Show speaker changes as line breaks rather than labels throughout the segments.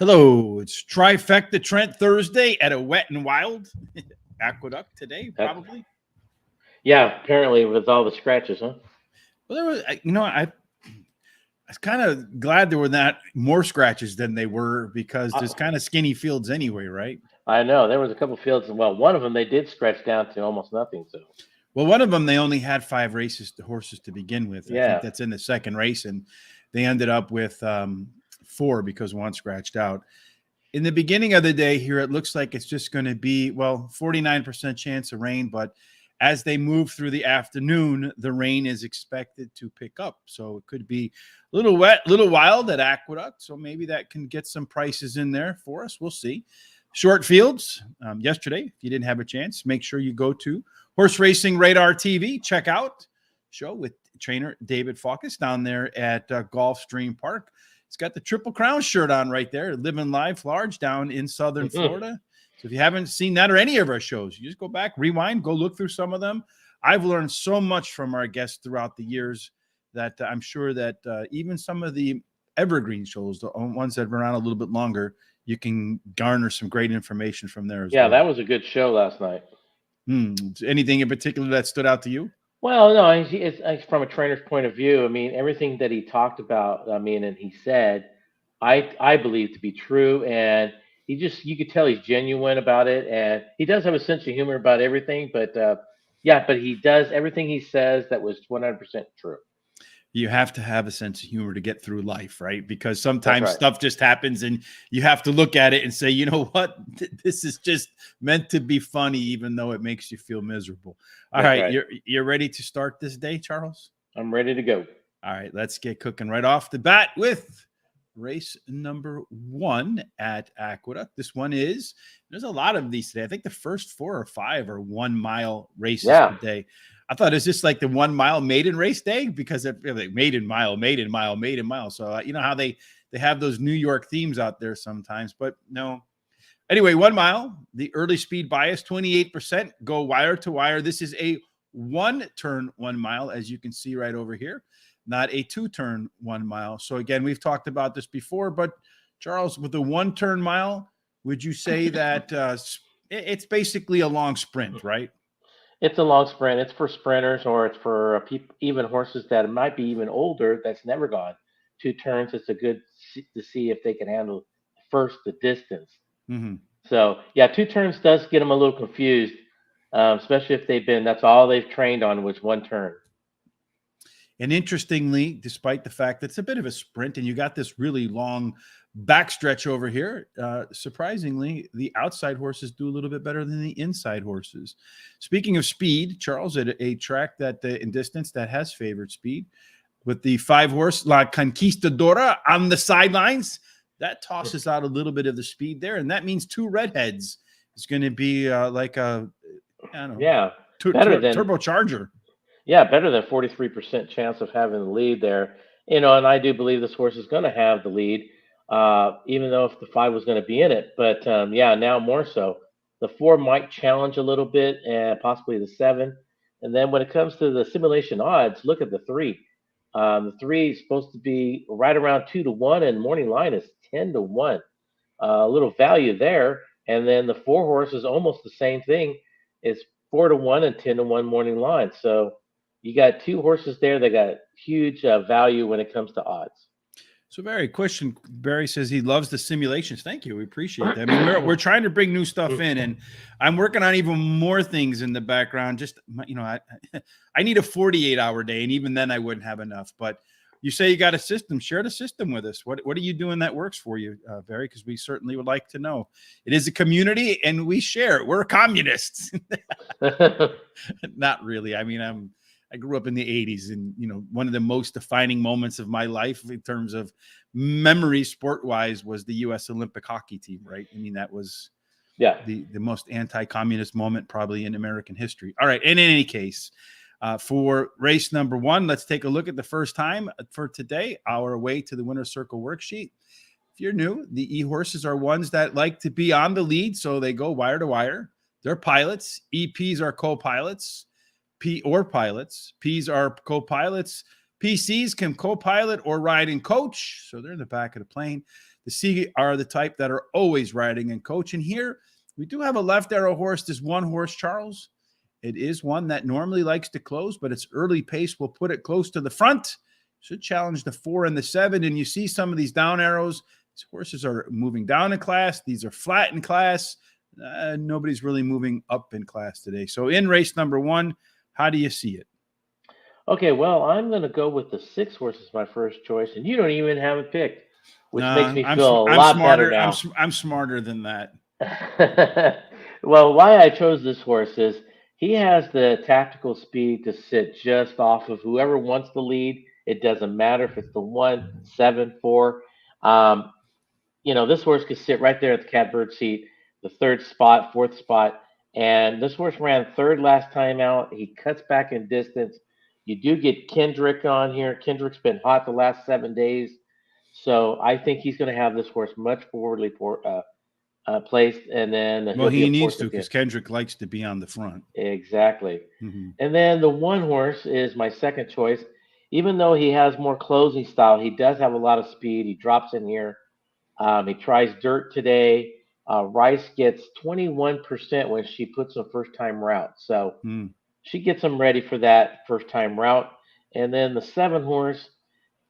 Hello, it's Trifecta Trent Thursday at a Wet and Wild Aqueduct today,
That,
probably.
yeah, apparently with all the scratches, huh?
Well, there was, I was kind of glad there were not more scratches than they were because
I,
there's kind of skinny fields anyway, right?
I know there was a couple fields. Well, one of them they did scratch down to almost nothing. So
Well, one of them they only had 5 horses to begin with. I think
yeah,
that's in the second race, and they ended up with 4 because one scratched out. In the beginning of the day here, it looks like it's just going to be, 49% chance of rain. But as they move through the afternoon, the rain is expected to pick up. So it could be a little wet, a little wild at Aqueduct. So maybe that can get some prices in there for us. We'll see. Short fields yesterday. If you didn't have a chance, make sure you go to Horse Racing Radar TV. Check out show with trainer David Faucus down there at Gulfstream Park. It's got the Triple Crown shirt on right there, living live large down in Southern Florida. So if you haven't seen that or any of our shows, you just go back, rewind, go look through some of them. I've learned so much from our guests throughout the years that I'm sure that even some of the evergreen shows, the ones that have been around a little bit longer, you can garner some great information from there as
yeah,
well.
that was a good show last night.
Anything in particular that stood out to you?
Well, no, it's from a trainer's point of view. I mean, everything that he talked about, I mean, and he said, I believe to be true, and he just you could tell he's genuine about it, and he does have a sense of humor about everything. But yeah, but he does everything he says that was 100% true.
You have to have a sense of humor to get through life, right? Because
That's
sometimes
right.
stuff just happens and you have to look at it and say, you know what? This is just meant to be funny, even though it makes you feel miserable. All
That's
right.
right.
You're ready to start this day, Charles?
I'm ready to go.
All right. Let's get cooking right off the bat with race number 1 at Aqueduct. This one there's a lot of these today. I think the first 4 or 5 are 1 mile races
Yeah.
today. I thought it's just like the 1 mile maiden race day because it's like maiden mile, maiden mile, maiden mile. So you know how they have those New York themes out there sometimes, but no. Anyway, 1 mile, the early speed bias, 28%, go wire to wire. This is a 1-turn 1 mile, as you can see right over here, not a 2-turn 1 mile. So again, we've talked about this before, but Charles, with the 1-turn mile, would you say that it's basically a long sprint, right?
It's a long sprint. It's for sprinters, or it's for even horses that might be even older. That's never gone 2 turns. It's a good to see if they can handle first the distance.
Mm-hmm.
So yeah, 2 turns does get them a little confused, especially if they've been. That's all they've trained on was 1 turn.
And interestingly, despite the fact that it's a bit of a sprint and you got this really long backstretch over here, surprisingly, the outside horses do a little bit better than the inside horses. Speaking of speed, Charles, at a track that in distance that has favored speed, with the 5-horse La Conquistadora on the sidelines, that tosses out a little bit of the speed there, and that means 2 redheads. It's going to be like a, I don't know,
Yeah, better than
turbocharger.
yeah, better than 43% chance of having the lead there. And I do believe this horse is going to have the lead, even though if the 5 was going to be in it. But yeah, now more so. The 4 might challenge a little bit, and possibly the 7. And then when it comes to the simulation odds, look at the 3. The 3 is supposed to be right around 2-1, and morning line is 10-1. A little value there. And then the 4 horse is almost the same thing. It's 4-1 and 10-1 morning line. So you got 2 horses there that got huge value when it comes to odds.
So Barry says he loves the simulations. Thank you. We appreciate that. I mean, we're trying to bring new stuff in, and I'm working on even more things in the background. Just, I need a 48-hour day, and even then I wouldn't have enough. But you say you got a system. Share the system with us. What are you doing that works for you, Barry? Because we certainly would like to know. It is a community, and we share. We're communists. Not really. I mean, I grew up in the 80s, and one of the most defining moments of my life in terms of memory sport-wise was the U.S. Olympic hockey team, right? I mean, that was the most anti-communist moment probably in American history. All right, and in any case, for race number 1, let's take a look at the first time for today, our way to the winner's circle worksheet. If you're new, the E-horses are ones that like to be on the lead, so they go wire to wire. They're pilots. EPs are co-pilots. Pilots. Ps are co-pilots. PCs can co-pilot or ride and coach, so they're in the back of the plane. The C are the type that are always riding in coach. And here we do have a left arrow horse. This one horse, Charles. It is one that normally likes to close, but its early pace will put it close to the front. Should challenge the 4 and the 7. And you see some of these down arrows. These horses are moving down in class. These are flat in class. Nobody's really moving up in class today. So in race number 1, how do you see it?
Okay, well, I'm going to go with the 6 horse as my first choice, and you don't even have it picked, which makes me feel a lot better now.
I'm smarter than that.
Well, why I chose this horse is he has the tactical speed to sit just off of whoever wants the lead. It doesn't matter if it's the 1, 7, 4. This horse could sit right there at the catbird seat, the 3rd spot, 4th spot. And this horse ran 3rd last time out. He cuts back in distance. You do get Kendrick on here. Kendrick's been hot the last 7 days. So I think he's going to have this horse much forwardly placed. And then
he needs to, because Kendrick likes to be on the front.
Exactly. And then the 1 horse is my second choice. Even though he has more closing style, he does have a lot of speed. He drops in here. He tries dirt today. Rice gets 21% when she puts a first-time route. So she gets him ready for that first-time route. And then the 7 horse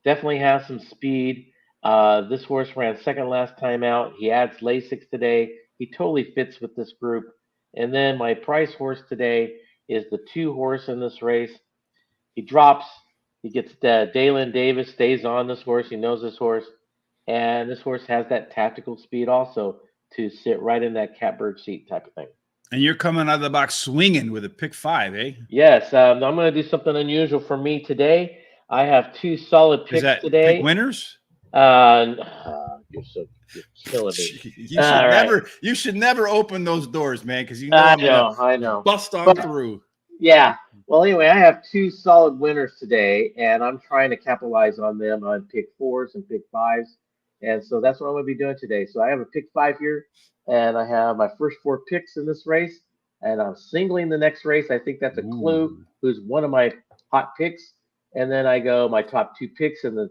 definitely has some speed. This horse ran 2nd last time out. He adds Lasix today. He totally fits with this group. And then my price horse today is the 2 horse in this race. He drops. He gets Dalen Davis, stays on this horse. He knows this horse. And this horse has that tactical speed also to sit right in that catbird seat type of thing.
And you're coming out of the box swinging with a pick 5, eh?
Yes. I'm going to do something unusual for me today. I have 2 solid picks today.
Pick winners?
You're killing me.
You should never open those doors, man, because
I know.
Bust on through.
Yeah. Well, anyway, I have 2 solid winners today, and I'm trying to capitalize on them on pick 4s and pick 5s. And so that's what I'm going to be doing today. So I have a pick 5 here, and I have my first 4 picks in this race, and I'm singling the next race. I think that's a clue who's one of my hot picks. And then I go my top 2 picks in the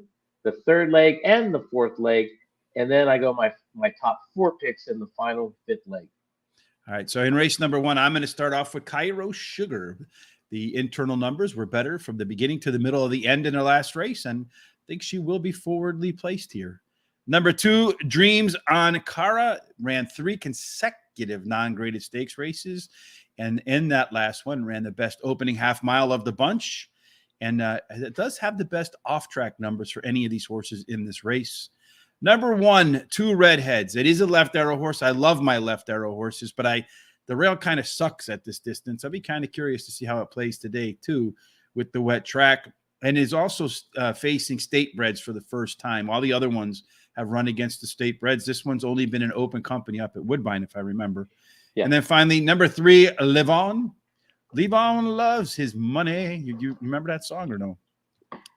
3rd leg and the 4th leg. And then I go my top 4 picks in the final 5th leg.
All right. So in race number 1, I'm going to start off with Cairo Sugar. The internal numbers were better from the beginning to the middle of the end in her last race, and I think she will be forwardly placed here. Number 2, Dreams on Cara, ran 3 consecutive non-graded stakes races, and in that last one ran the best opening half mile of the bunch, and it does have the best off-track numbers for any of these horses in this race. Number 1, 2 Redheads. It is a left arrow horse. I love my left arrow horses, but the rail kind of sucks at this distance. I'll be kind of curious to see how it plays today too with the wet track, and is also facing state breds for the first time. All the other ones have run against the state breds. This one's only been an open company up at Woodbine, if I remember. Yeah. And then finally, number 3, Levon. Levon loves his money. You remember that song or no?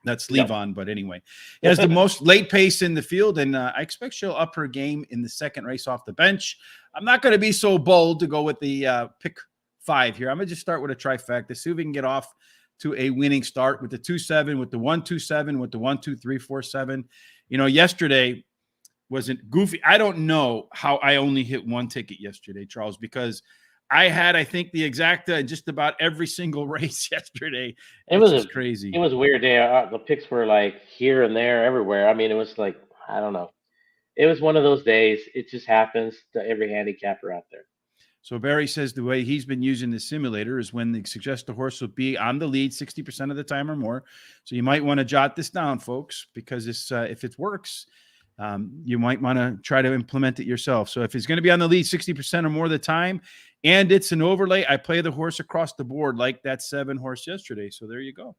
That's Levon, but anyway. He has the most late pace in the field, and I expect she'll up her game in the 2nd race off the bench. I'm not going to be so bold to go with the pick 5 here. I'm going to just start with a trifecta, see if we can get off to a winning start with the 2-7, with the 1-2-7, with the 1-2-3-4-7. Yesterday wasn't goofy. I don't know how I only hit 1 ticket yesterday, Charles, because I had, I think, the exacta in just about every single race yesterday. It was just crazy.
It was a weird day. The picks were like here and there, everywhere. I mean, it was like, I don't know. It was one of those days. It just happens to every handicapper out there.
So Barry says the way he's been using the simulator is when they suggest the horse will be on the lead 60% of the time or more. So you might want to jot this down, folks, because if it works, you might want to try to implement it yourself. So if it's going to be on the lead 60% or more of the time, and it's an overlay, I play the horse across the board like that 7 horse yesterday. So there you go.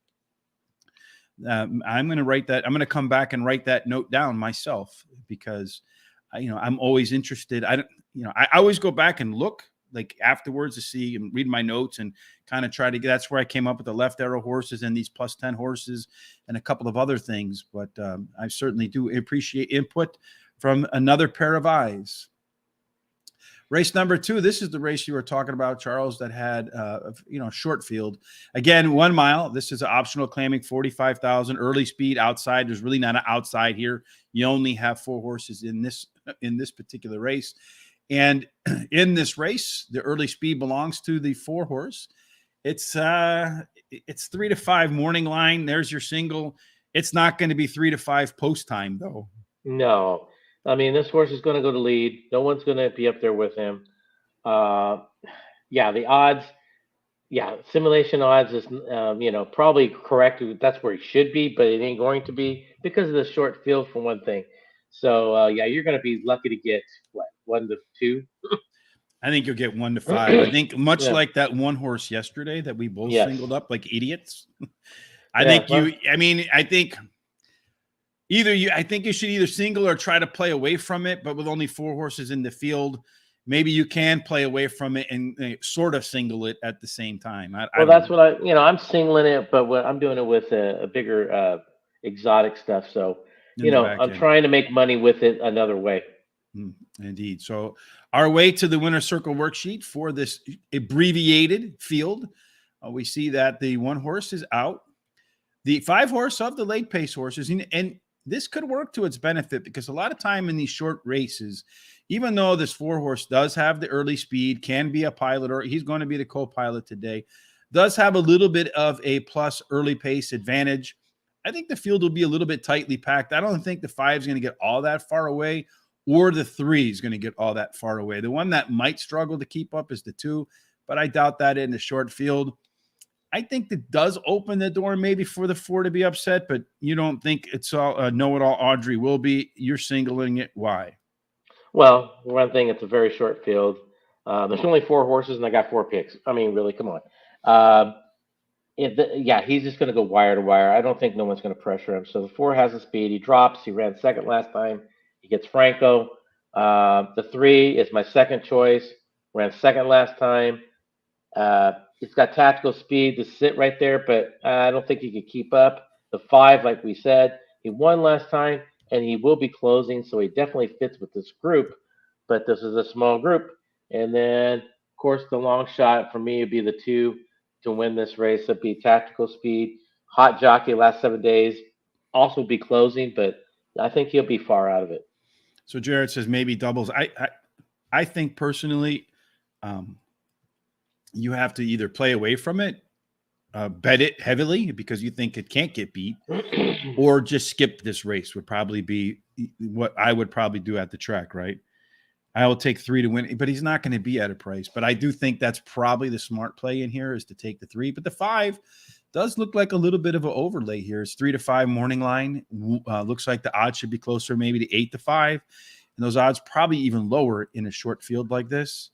I'm going to write that. I'm going to come back and write that note down myself because, I'm always interested. I always go back and look like afterwards to see and read my notes and kind of try to get, that's where I came up with the left arrow horses and these plus 10 horses and a couple of other things. But I certainly do appreciate input from another pair of eyes. Race number 2. This is the race you were talking about, Charles, that had short field. Again, 1 mile. This is an optional claiming 45,000 early speed outside. There's really not an outside here. You only have 4 horses in this particular race. And in this race, the early speed belongs to the 4 horse. It's 3 to 5 morning line. There's your single. It's not going to be 3 to 5 post time though.
No, I mean this horse is going to go to lead. No one's going to be up there with him. Yeah, the odds. Yeah, simulation odds is probably correct. That's where he should be, but it ain't going to be because of the short field for one thing. So yeah, you're going to be lucky to get what 1 to 2.
I think you'll get 1 to 5. I think much
Yeah.
like that one horse yesterday that we both
Yes.
singled up like idiots.
Yeah,
I think you should either single or try to play away from it, but with only 4 horses in the field, maybe you can play away from it and sort of single it at the same time.
Well, that's what I'm singling it, but I'm doing it with a bigger exotic stuff. So,
in the back
I'm
end.
trying to make money with it another way.
Indeed. So our way to the winner circle worksheet for this abbreviated field, we see that the 1 horse is out. The 5 horse of the late pace horses, and this could work to its benefit because a lot of time in these short races, even though this 4 horse does have the early speed, can be a pilot, or he's going to be the co-pilot today, does have a little bit of a plus early pace advantage. I think the field will be a little bit tightly packed. I don't think the 5 is going to get all that far away, or the 3 is going to get all that far away. The one that might struggle to keep up is the 2, but I doubt that in the short field. I think that does open the door maybe for the 4 to be upset, but you don't think it's all know-it-all Audrey will be. You're singling it. Why?
Well, one thing, it's a very short field. There's only 4 horses, and I got 4 picks. I mean, really, come on. Yeah, he's just going to go wire to wire. I don't think no one's going to pressure him. So the 4 has the speed. He drops. He ran second last time. He gets Franco. The 3 is my second choice. Ran second last time. It's got tactical speed to sit right there, but I don't think he could keep up. The 5, like we said, he won last time, and he will be closing, so he definitely fits with this group. But this is a small group. And then, of course, the long shot for me would be the 2 to win this race. It'd be tactical speed, hot jockey last 7 days, also be closing, but I think he'll be far out of it.
So Jared says maybe doubles. I think personally, you have to either play away from it, bet it heavily because you think it can't get beat, or just skip this race would probably be what I would probably do at the track, right? I will take 3 to win, but he's not going to be at a price. But I do think that's probably the smart play in here is to take the 3. But the 5 does look like a little bit of an overlay here. It's 3 to 5 morning line. Looks like the odds should be closer maybe to 8 to 5. And those odds probably even lower in a short field like this.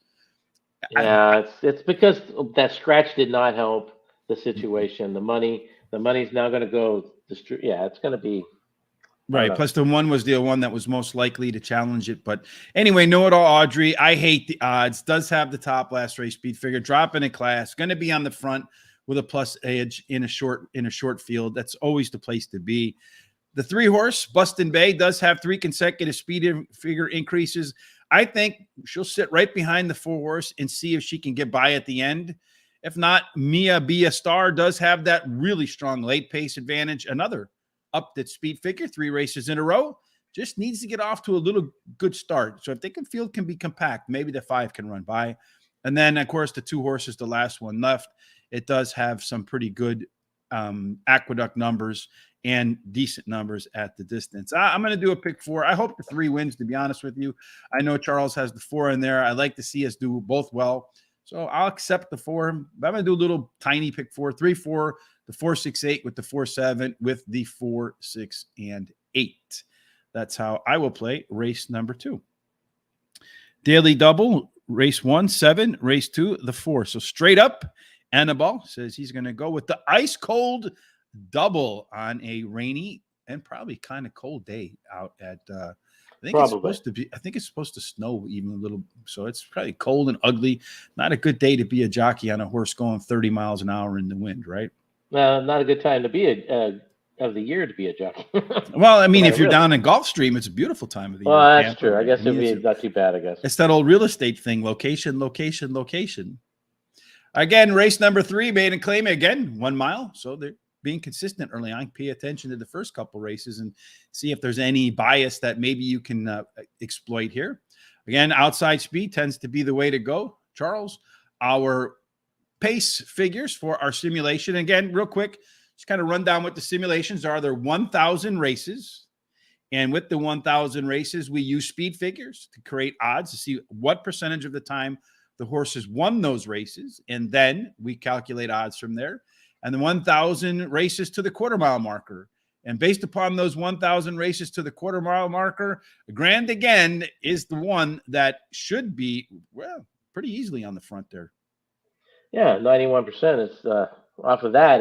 Yeah, it's because that scratch did not help the situation. The money's now going to go. Yeah, it's going to be
right. Plus, the 1 was the one that was most likely to challenge it. But anyway, know it all, Audrey. I hate the odds. Does have the top last race speed figure. Dropping a class. Going to be on the front with a plus edge in a short field. That's always the place to be. The 3 horse, Bustin Bay, does have 3 consecutive speed figure increases. I think she'll sit right behind the 4 horse and see if she can get by at the end. If not, Mia Be a Star does have that really strong late pace advantage. Another up that speed figure, 3 races in a row. Just needs to get off to a little good start. So if they can field can be compact, maybe the 5 can run by. And then, of course, the 2 horses, the last one left, it does have some pretty good Aqueduct numbers and decent numbers at the distance. I'm going to do a pick 4. I hope the 3 wins, to be honest with you. I know Charles has the 4 in there. I like to see us do both well. So I'll accept the 4. But I'm going to do a little tiny pick 4, 3, 4, the 4, 6, 8 with the 4, 7 with the 4, 6, and 8. That's how I will play race number 2. Daily double, race 1, 7, race 2, the 4. So straight up, Annabelle says he's going to go with the ice cold double on a rainy and probably kind of cold day out at I think it's supposed to snow even a little, so it's probably cold and ugly. Not a good day to be a jockey on a horse going 30 miles an hour in the wind, right?
Not a good time to be of the year to be a jockey.
Well, I mean,
Yeah,
if you're
really.
down in Gulfstream, it's a beautiful time of the year
Well,
in
that's
Tampa,
true. I
right?
guess
I
it'd
mean,
be not too bad, I guess.
it's that old real estate thing: location, location, location. Again, race number 3, maiden claim, again 1 mile. So they're being consistent early on. Pay attention to the first couple races and see if there's any bias that maybe you can exploit here. Again, outside speed tends to be the way to go. Charles, our pace figures for our simulation. Again, real quick, just kind of run down what the simulations are. There are 1,000 races. And with the 1,000 races, we use speed figures to create odds to see what percentage of the time the horses won those races. And then we calculate odds from there. And the 1,000 races to the quarter mile marker. And based upon those 1,000 races to the quarter mile marker, Grand again is the one that should be, well, pretty easily on the front there.
Yeah, 91%. It's off of that.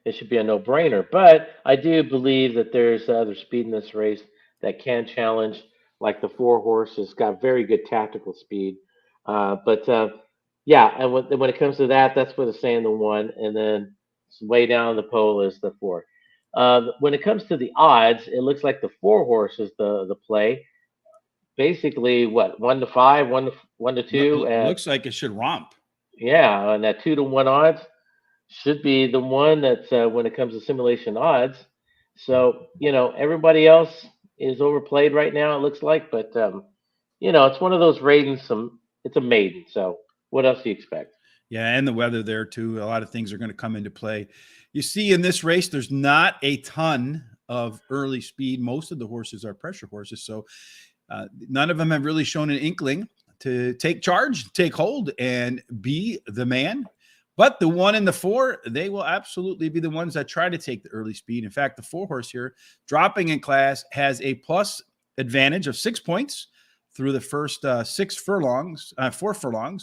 It should be a no-brainer. But I do believe that there's other speed in this race that can challenge. Like the 4 horse has got very good tactical speed. But yeah, and when it comes to that, that's where the saying the 1, and then way down the pole is the 4. When it comes to the odds, it looks like the 4 horse is the play. Basically, what 1 to 5, 1 to 2, and
Looks like it should romp.
yeah, and that 2 to 1 odds should be the one that's when it comes to simulation odds. So everybody else is overplayed right now. It looks like, but it's one of those ratings. It's a maiden. So what else do you expect?
Yeah, and the weather there too. A lot of things are going to come into play. You see, in this race, there's not a ton of early speed. Most of the horses are pressure horses, so none of them have really shown an inkling to take charge, take hold, and be the man. But the 1 and the 4, they will absolutely be the ones that try to take the early speed. In fact, the 4 horse here, dropping in class, has a plus advantage of 6 points through the first 4 furlongs.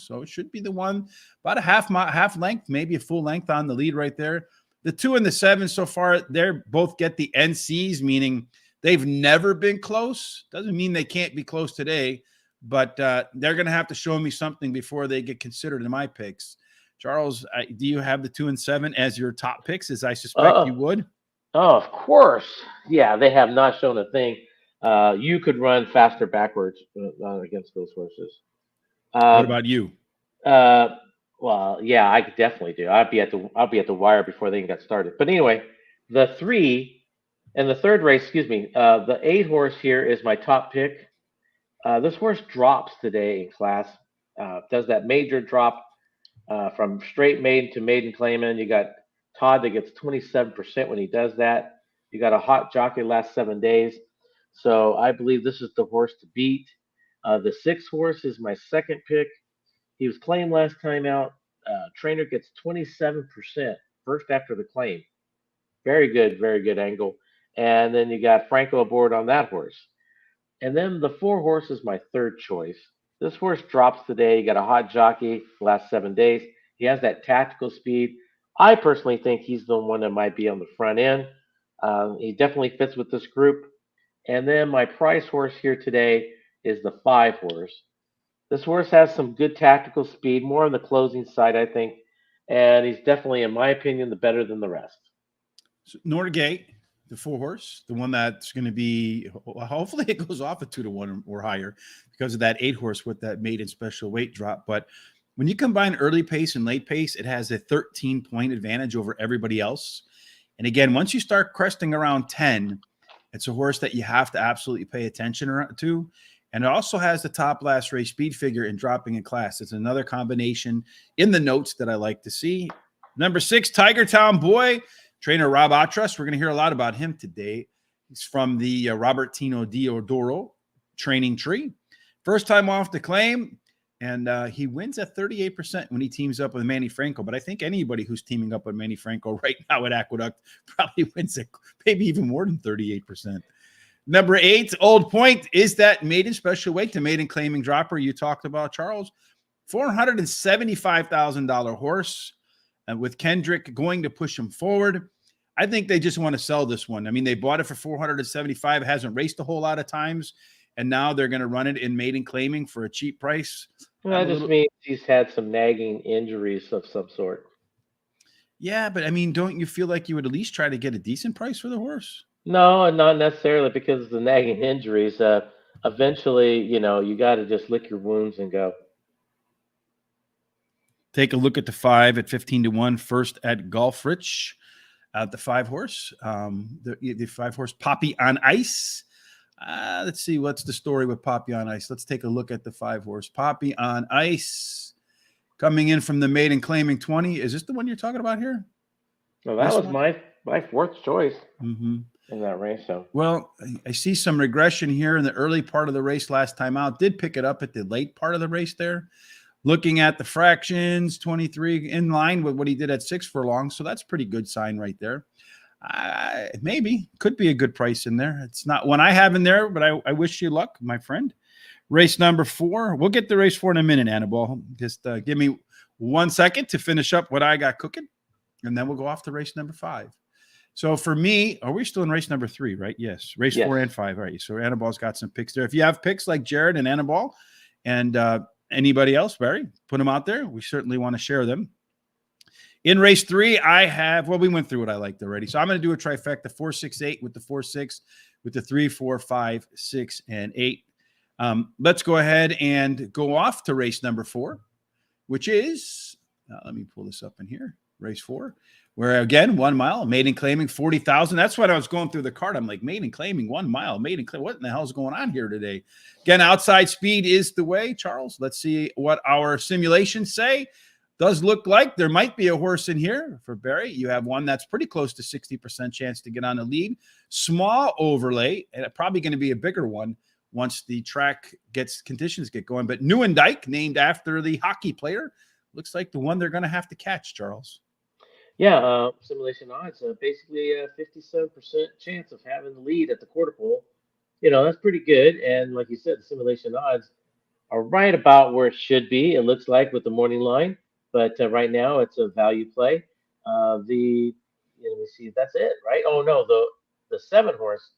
So it should be the one about a half length, maybe a full length on the lead right there. The 2 and the 7 so far, they're both get the NCs, meaning they've never been close. Doesn't mean they can't be close today, but they're going to have to show me something before they get considered in my picks. Charles, do you have the 2 and 7 as your top picks, as I suspect you
Oh,
would?
oh, of course. Yeah, they have not shown a thing. You could run faster backwards against those horses.
What
Um,
about you?
uh, well, yeah, I could definitely do. I'll be at the wire before they even got started. But anyway, the 3 and the third race, excuse me, the 8 horse here is my top pick. This horse drops today in class. Does that major drop from straight maiden to maiden claiming. You got Todd that gets 27% when he does that. You got a hot jockey last 7 days. So I believe this is the horse to beat. The 6 horse is my second pick. He was claimed last time out. Trainer gets 27% first after the claim. Very good angle. And then you got Franco aboard on that horse. And then the 4 horse is my third choice. This horse drops today. He got a hot jockey last 7 days. He has that tactical speed. I personally think he's the one that might be on the front end. He definitely fits with this group. And then my price horse here today is the 5 horse. This horse has some good tactical speed, more on the closing side, I think. And he's definitely, in my opinion, the better than the rest.
So Norgate, the 4 horse, the one that's going to be, hopefully it goes off at 2 to 1 or higher because of that 8 horse with that maiden special weight drop. But when you combine early pace and late pace, it has a 13-point advantage over everybody else. And again, once you start cresting around 10, it's a horse that you have to absolutely pay attention to. And it also has the top last race speed figure in dropping in class. It's another combination in the notes that I like to see. Number 6, Tiger Town Boy, trainer Rob Atras. We're going to hear a lot about him today. He's from the Robertino Diodoro training tree. First time off the claim, and he wins at 38% when he teams up with Manny Franco. But I think anybody who's teaming up with Manny Franco right now at Aqueduct probably wins at maybe even more than 38%. Number 8, Old Point, is that maiden special weight to maiden claiming dropper you talked about, Charles. $475,000 horse, and with Kendrick going to push him forward. I think they just want to sell this one. I mean, they bought it for 475. It hasn't raced a whole lot of times, and now they're going to run it in maiden claiming for a cheap price.
Well, that just means he's had some nagging injuries of some sort.
Yeah, but I mean, don't you feel like you would at least try to get a decent price for the horse?
No, not necessarily because of the nagging injuries. Eventually, you got to just lick your wounds and go.
Take a look at the 5 at 15-1, first at Golf Rich at the 5 horse. The 5 horse Poppy on Ice. Let's see what's the story with Poppy on Ice. Let's take a look at the 5 horse Poppy on Ice coming in from the maiden claiming 20. Is this the one you're talking about here?
Well, that
This
was
one?
my fourth choice
Mm-hmm.
in that race. So
Well, I see some regression here in the early part of the race last time out. Did pick it up at the late part of the race there. Looking at the fractions, 23 in line with what he did at 6 furlongs. So that's pretty good sign right there. Maybe could be a good price in there. It's not one I have in there, but I wish you luck, my friend. Race number 4. We'll get to race 4 in a minute, Annabelle. Just give me 1 second to finish up what I got cooking, and then we'll go off to race number 5. So for me, are we still in race number 3, right? Yes. Race
Yes.
4 and 5. All right. So Annabelle's got some picks there. If you have picks like Jared and Annabelle and anybody else, Barry, put them out there. We certainly want to share them. In race 3, I have, well, we went through what I liked already. So I'm going to do a trifecta 4, 6, 8 with the 4, 6, with the 3, 4, 5, 6, and 8. Let's go ahead and go off to race number 4, which is, let me pull this up in here. Race 4, where again, 1 mile, maiden claiming 40,000. That's what I was going through the card. I'm like, maiden claiming 1 mile, maiden claim. What in the hell is going on here today? Again, outside speed is the way, Charles. Let's see what our simulations say. Does look like there might be a horse in here for Barry. You have one that's pretty close to 60% chance to get on the lead. Small overlay, and probably going to be a bigger one once the track conditions get going. But Neuendijk, named after the hockey player, looks like the one they're going to have to catch, Charles.
yeah, simulation odds basically a 57% chance of having the lead at the quarter pole. That's pretty good. And like you said, the simulation odds are right about where it should be. It looks like with the morning line, but right now it's a value play. Let me see, that's it, right? Oh no, the 7 horse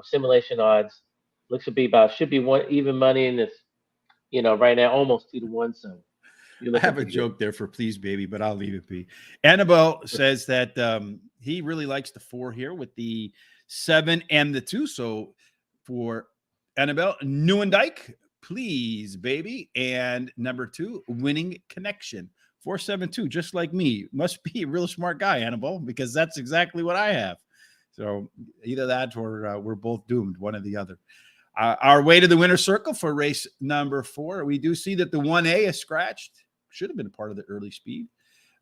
simulation odds looks to be about should be one even money, and it's right now almost 2 to 1. So you're
I
looking
have a
pretty
joke there for please, baby, but I'll leave it be. Annabelle says that he really likes the 4 here with the 7 and the 2. So for Annabelle, Neuendijk, please, baby. And number 2, winning connection. 472, just like me. Must be a real smart guy, Annabelle, because that's exactly what I have. So either that or we're both doomed, one or the other. Our way to the winner's circle for race number 4. We do see that the 1A is scratched. Should have been a part of the early speed.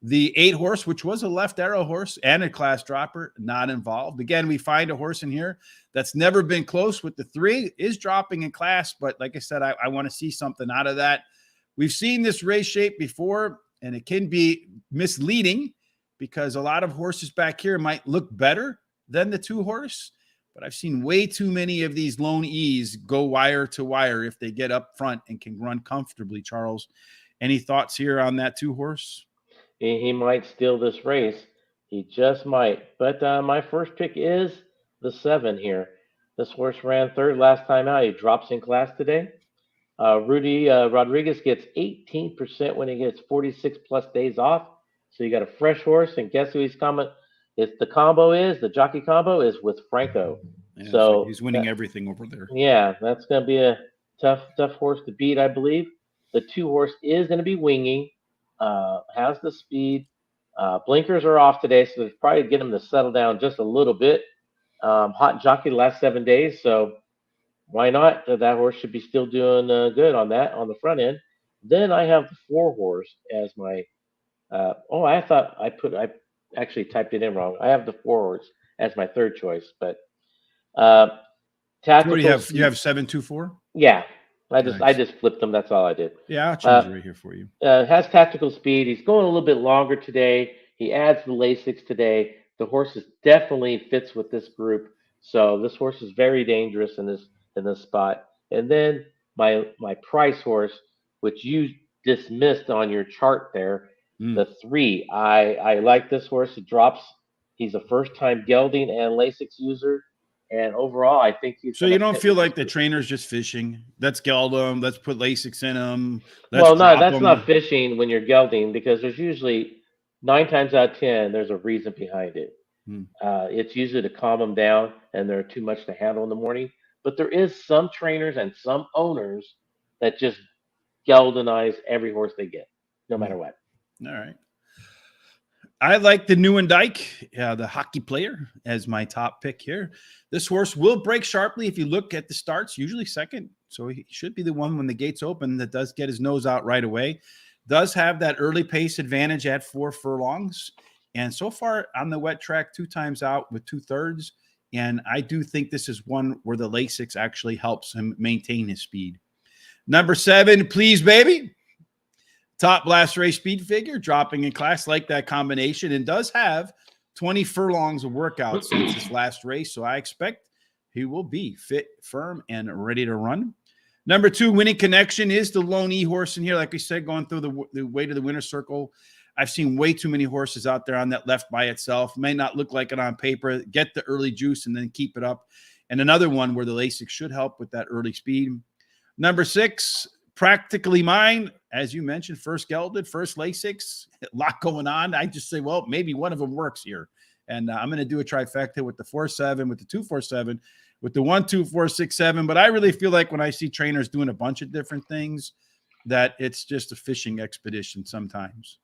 The 8 horse, which was a left arrow horse and a class dropper, not involved. Again, we find a horse in here that's never been close with the 3, is dropping in class. But like I said, I want to see something out of that. We've seen this race shape before, and it can be misleading because a lot of horses back here might look better than the 2 horse. But I've seen way too many of these lone E's go wire to wire if they get up front and can run comfortably, Charles. Any thoughts here on that 2 horse?
he might steal this race. He just might. But my first pick is the 7 here. This horse ran third last time out. He drops in class today. Rudy Rodriguez gets 18% when he gets 46 plus days off. So you got a fresh horse, and guess who he's coming? The jockey combo is with Franco.
Yeah,
So
he's winning everything over there.
yeah, that's going to be a tough horse to beat, I believe. The 2 horse is going to be winging, has the speed. Blinkers are off today, so they're probably get him to settle down just a little bit. Hot jockey the last 7 days, so why not? That horse should be still doing good on the front end. Then I have the 4 horse as my. I actually typed it in wrong. I have the 4 horse as my third choice, but
So you have 724.
Yeah, I
Nice.
just flipped them. That's all I did.
Yeah, I'll change it right here for you.
Has tactical speed. He's going a little bit longer today. He adds the Lasix today. The horse is definitely fits with this group. So this horse is very dangerous in this spot. And then my price horse, which you dismissed on your chart there, the 3. I like this horse. It drops. He's a first time gelding and Lasix user. And overall, I think he's.
So you don't feel like the trainer's just fishing? Let's geld them. Let's put Lasix in them.
Well, no, that's not fishing when you're gelding because there's usually 9 times out of 10, there's a reason behind it.
Hmm.
It's usually to calm them down, and they're too much to handle in the morning. But there is some trainers and some owners that just galvanize every horse they get, no
Hmm.
matter what.
All right. I like the new and Dyke, the hockey player, as my top pick here. This horse will break sharply if you look at the starts, usually second. So he should be the one when the gates open that does get his nose out right away. Does have that early pace advantage at 4 furlongs. And so far on the wet track, 2 times out with 2/3. And I do think this is one where the Lasix actually helps him maintain his speed. Number 7, Please Baby. Top last race speed figure, dropping in class, like that combination, and does have 20 furlongs of workout since his last race. So I expect he will be fit, firm, and ready to run. Number 2, Winning Connection, is the lone E horse in here. Like we said, going through the way to the winner's circle. I've seen way too many horses out there on that left by itself. May not look like it on paper. Get the early juice and then keep it up. And another one where the Lasix should help with that early speed. Number 6, Practically Mine, as you mentioned, first gelded, first Lasix, a lot going on. I just say, well, maybe one of them works here. And I'm going to do a trifecta with the 4-7, with the 2-4-7, with the 1-2-4-6-7. But I really feel like when I see trainers doing a bunch of different things, that it's just a fishing expedition sometimes.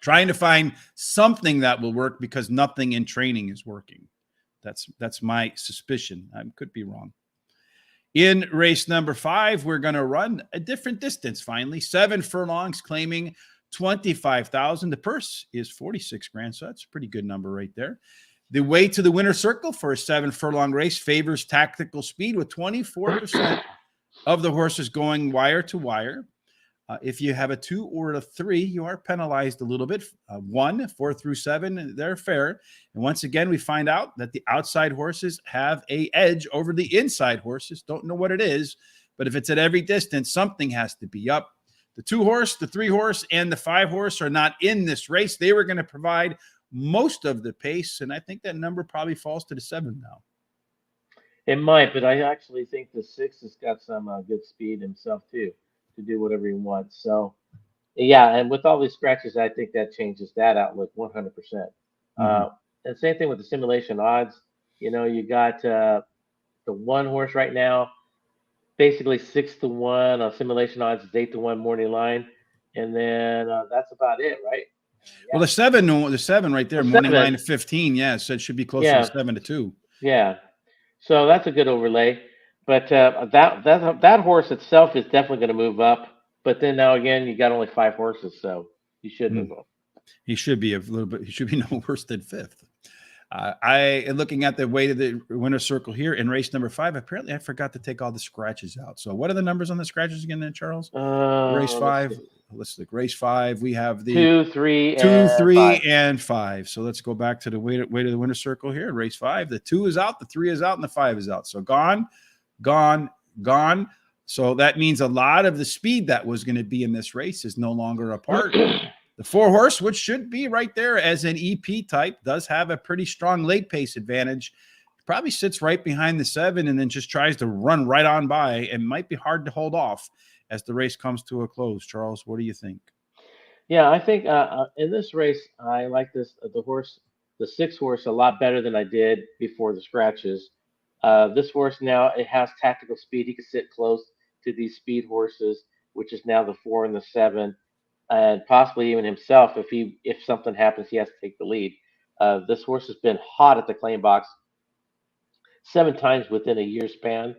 Trying to find something that will work because nothing in training is working. That's my suspicion. I could be wrong. In race number 5, we're going to run a different distance finally. 7 furlongs, claiming 25,000. The purse is 46 grand, so that's a pretty good number right there. The way to the winner's circle for a 7 furlong race favors tactical speed, with 24% of the horses going wire to wire. If you have a 2 or a 3, you are penalized a little bit. 1, 4 through 7, they're fair. And once again, we find out that the outside horses have an edge over the inside horses. Don't know what it is, but if it's at every distance, something has to be up. The 2 horse, the 3 horse, and the 5 horse are not in this race. They were going to provide most of the pace, and I think that number probably falls to the 7 now.
It might, but I actually think the 6 has got some good speed himself too, to do whatever he wants. So yeah, and with all these scratches, I think that changes that outlook 100%.
Mm-hmm.
And same thing with the simulation odds. You got the 1 horse right now, basically 6-1 on simulation odds, is 8-1 morning line, and then that's about it, right?
Well,
Yeah,
the 7 right there,
the
morning line
7,
of 15. Yeah, so it should be closer to
yeah,
7-2.
yeah. So that's a good overlay. But that horse itself is definitely going to move up. But then now again, you got only 5 horses, so you should move up.
He should be a little bit. He should be no worse than 5th. I am looking at the way to the winner's circle here in race number 5. Apparently, I forgot to take all the scratches out. So, what are the numbers on the scratches again, then, Charles? Race 5. Let's look. Race 5. We have the
2, 3,
2,
and
3,
5.
and 5. So let's go back to the way to the winner's circle here. Race 5. The 2 is out, the 3 is out, and the 5 is out. So gone, gone, gone. So that means a lot of the speed that was going to be in this race is no longer a part. The 4 horse, which should be right there as an EP type, does have a pretty strong late pace advantage. Probably sits right behind the 7 and then just tries to run right on by, and might be hard to hold off as the race comes to a close. Charles, what do you think?
Yeah, I think in this race, I like the 6 horse, a lot better than I did before the scratches. This horse now, it has tactical speed. He can sit close to these speed horses, which is now the 4 and the 7, and possibly even himself. If something happens, he has to take the lead. This horse has been hot at the claim box 7 times within a year span.